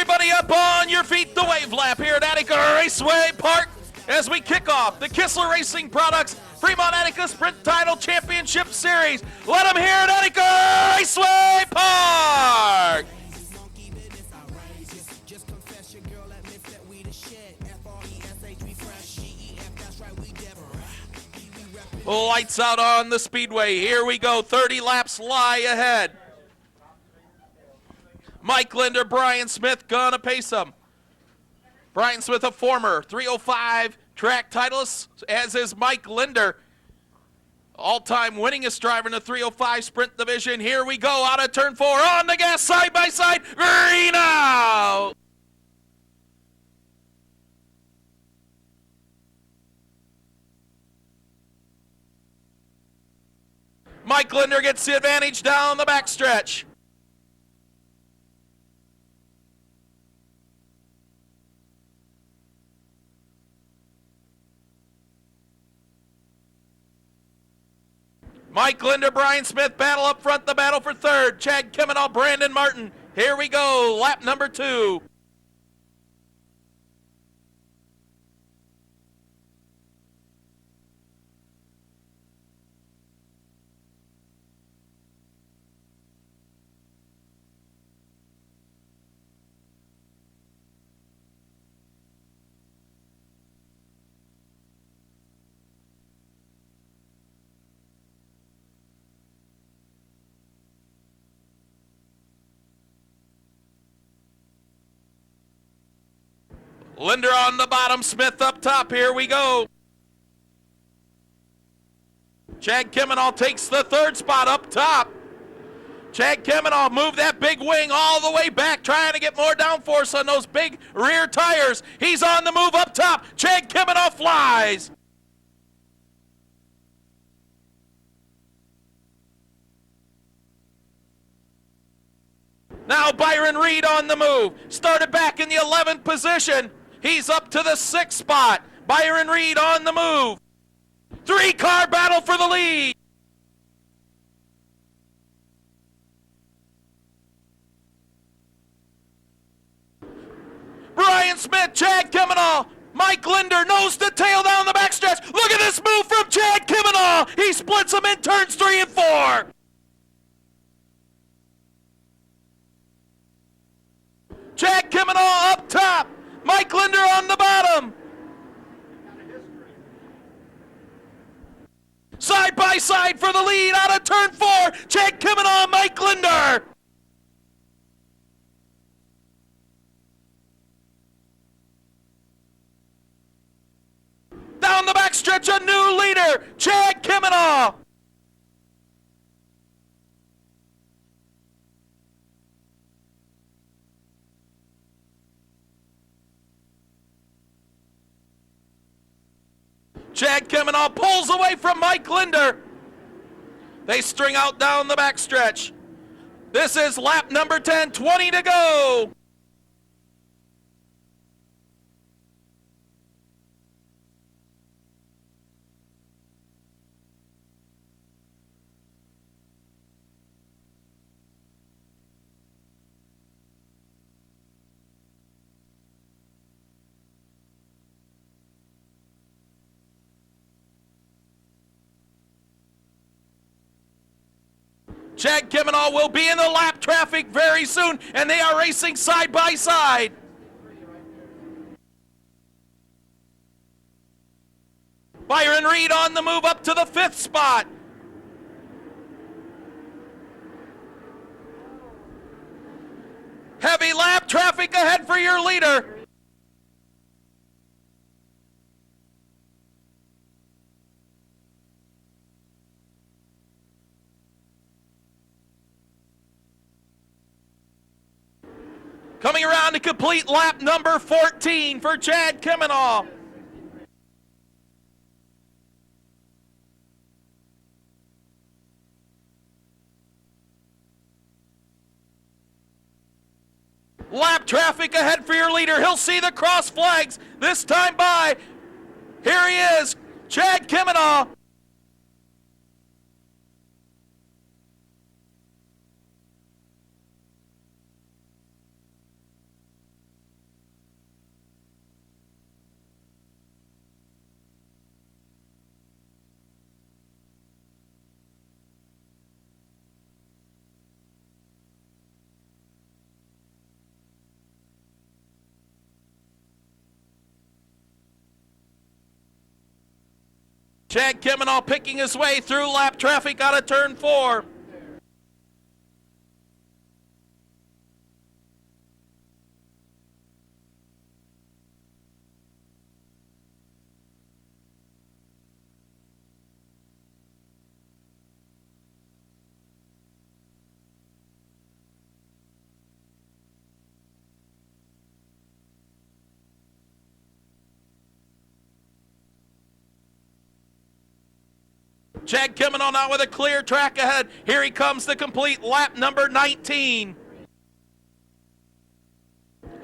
Everybody up on your feet, the wave lap here at Attica Raceway Park as we kick off the Kistler Racing Products Fremont Attica Sprint Title Championship Series. Let them hear it, Attica Raceway Park! Lights out on the speedway. Here we go. 30 laps lie ahead. Mike Linder, Brian Smith gonna pace him. Brian Smith, a former 305 track titleist, as is Mike Linder. All-time winningest driver in the 305 sprint division. Here we go, out of turn 4, on the gas, side by side, green out! Mike Linder gets the advantage down the backstretch. Mike Linder, Brian Smith battle up front, the battle for third. Chad Kemenall, Brandon Martin. Here we go, lap number 2. Linder on the bottom, Smith up top. Here we go. Chad Kemenall takes the third spot up top. Chad Kemenall moved that big wing all the way back, trying to get more downforce on those big rear tires. He's on the move up top. Chad Kemenall flies. Now Byron Reed on the move. Started back in the 11th position. He's up to the 6th spot. Byron Reed on the move. 3-car battle for the lead. Brian Smith, Chad Kemenall, Mike Linder, nose to tail down the backstretch. Look at this move from Chad Kemenall. He splits them in turns 3 and 4. Chad Kemenall up top. Mike Linder on the bottom. Side by side for the lead out of turn 4. Chad Kemenall, Mike Linder. Down the backstretch, a new leader, Chad Kemenall. Chad Kemenall pulls away from Mike Linder. They string out down the backstretch. This is lap number 10, 20 to go. Chad Kemenall will be in the lap traffic very soon, and they are racing side by side. Byron Reed on the move up to the 5th spot. Heavy lap traffic ahead for your leader. Coming around to complete lap number 14 for Chad Kemenall. Lap traffic ahead for your leader. He'll see the cross flags this time by. Here he is, Chad Kemenall. Chad Kimenall picking his way through lap traffic out of turn 4. Chad Kimenall now with a clear track ahead. Here he comes to complete lap number 19.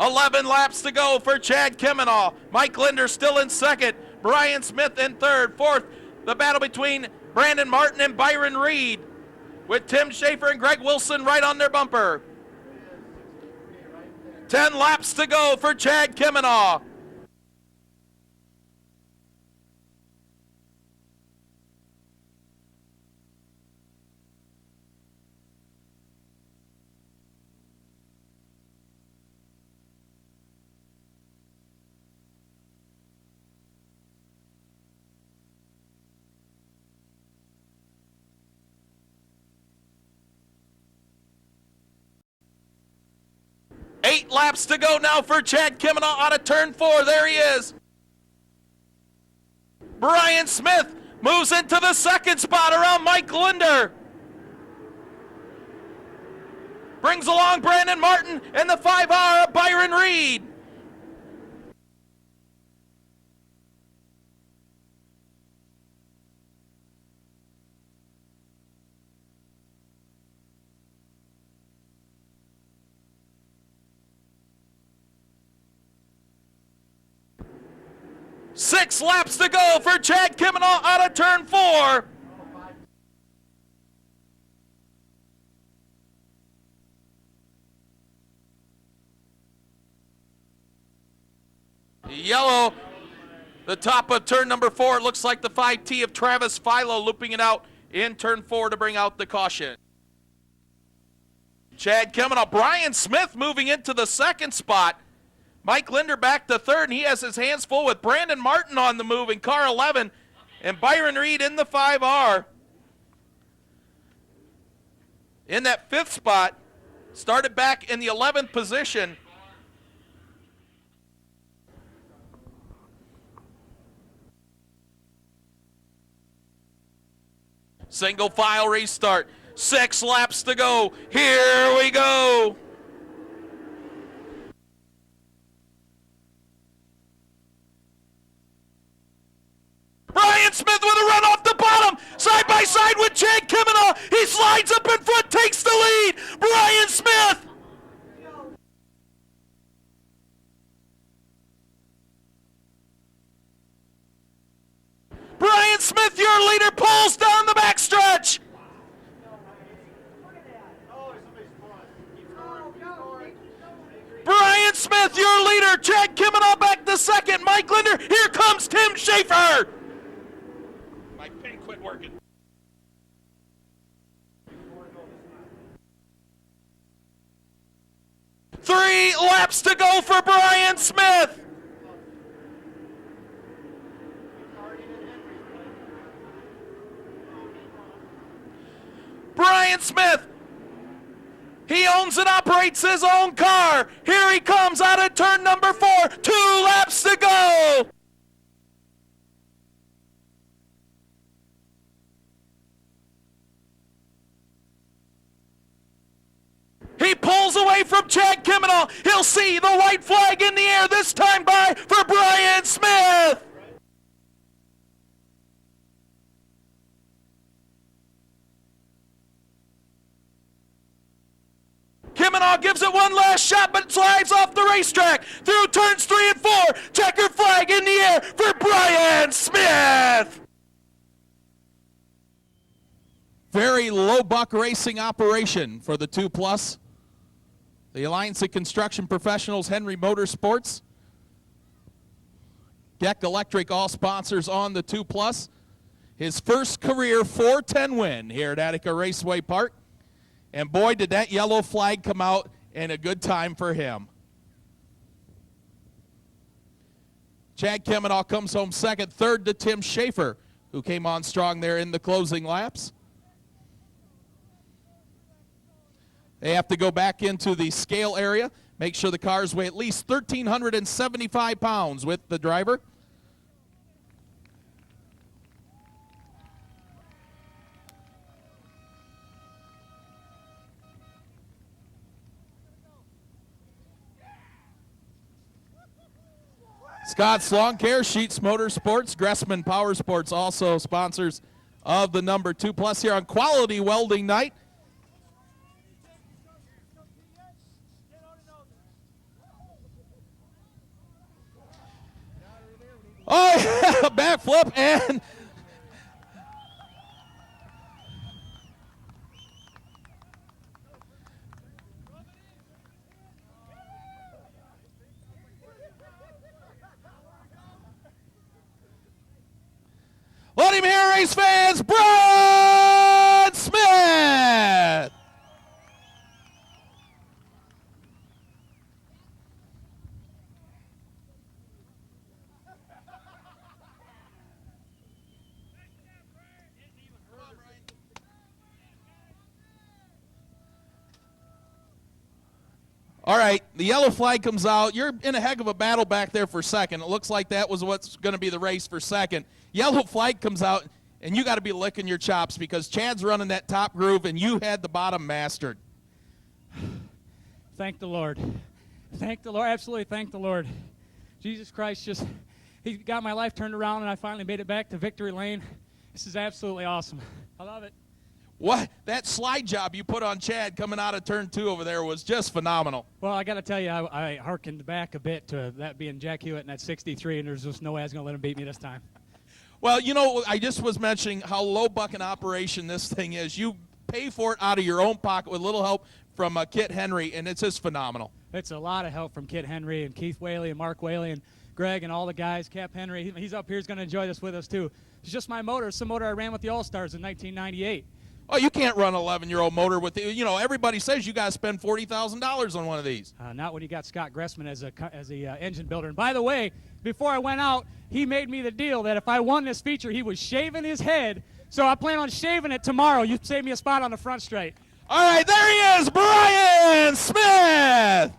11 laps to go for Chad Kimenall. Mike Linder still in second. Brian Smith in third. Fourth, the battle between Brandon Martin and Byron Reed, with Tim Schaefer and Greg Wilson right on their bumper. 10 laps to go for Chad Kimenall. Eight laps to go now for Chad Kimenall out of turn 4. There he is. Brian Smith moves into the second spot around Mike Linder. Brings along Brandon Martin and the 5R of Byron Reed. Six laps to go for Chad Kimenall out of turn 4. Yellow, the top of turn number 4. It looks like the 5T of Travis Philo looping it out in turn 4 to bring out the caution. Chad Kimenall, Brian Smith moving into the second spot. Mike Linder back to third, and he has his hands full with Brandon Martin on the move in car 11 and Byron Reed in the 5R. In that fifth spot, started back in the 11th position. Single file restart. 6 laps to go. Here we go. Brian Smith with a run off the bottom, side by side with Chad Kimenall. He slides up in front, takes the lead. Brian Smith. Brian Smith, your leader, pulls down the backstretch. Brian Smith, your leader. Chad Kimenall back to second. Mike Linder. Here comes Tim Schaefer. My pen quit working. Three laps to go for Brian Smith. Brian Smith, he owns and operates his own car. Here he comes out of turn number 4. 2 laps to go. He pulls away from Chad Kimenall. He'll see the white flag in the air, this time by for Brian Smith. Kimenall gives it one last shot, but slides off the racetrack through turns 3 and 4. Checker flag in the air for Brian Smith. Very low buck racing operation for the 2+. The Alliance of Construction Professionals, Henry Motorsports, Deck Electric, all sponsors on the 2+. His first career 410 win here at Attica Raceway Park. And boy, did that yellow flag come out in a good time for him. Chad Kimenall comes home second, third to Tim Schaefer. who came on strong there in the closing laps. They have to go back into the scale area, make sure the cars weigh at least 1,375 pounds with the driver. Scott's Lawn Care, Sheets Motorsports, Gressman Power Sports, also sponsors of the number 2+ here on Quality Welding Night. Oh, yeah, backflip and let him hear, race fans, Brian Smith. All right, the yellow flag comes out. You're in a heck of a battle back there for second. It looks like that was what's going to be the race for second. Yellow flag comes out, and you got to be licking your chops because Chad's running that top groove, and you had the bottom mastered. Thank the Lord. Thank the Lord. Absolutely thank the Lord. Jesus Christ, he got my life turned around, and I finally made it back to victory lane. This is absolutely awesome. I love it. What? That slide job you put on Chad coming out of turn 2 over there was just phenomenal. Well, I got to tell you, I hearkened back a bit to that being Jack Hewitt in that 63, and there's just no way I was going to let him beat me this time. Well, you know, I just was mentioning how low buck an operation this thing is. You pay for it out of your own pocket with a little help from Kit Henry, and it's just phenomenal. It's a lot of help from Kit Henry and Keith Whaley and Mark Whaley and Greg and all the guys. Cap Henry, he's up here. He's going to enjoy this with us, too. It's just my motor. It's the motor I ran with the All-Stars in 1998. Oh, you can't run an 11-year-old motor with, everybody says you got to spend $40,000 on one of these. Not when you got Scott Gressman as a engine builder. And by the way, before I went out, he made me the deal that if I won this feature, he was shaving his head. So I plan on shaving it tomorrow. You save me a spot on the front straight. All right, there he is, Brian Smith.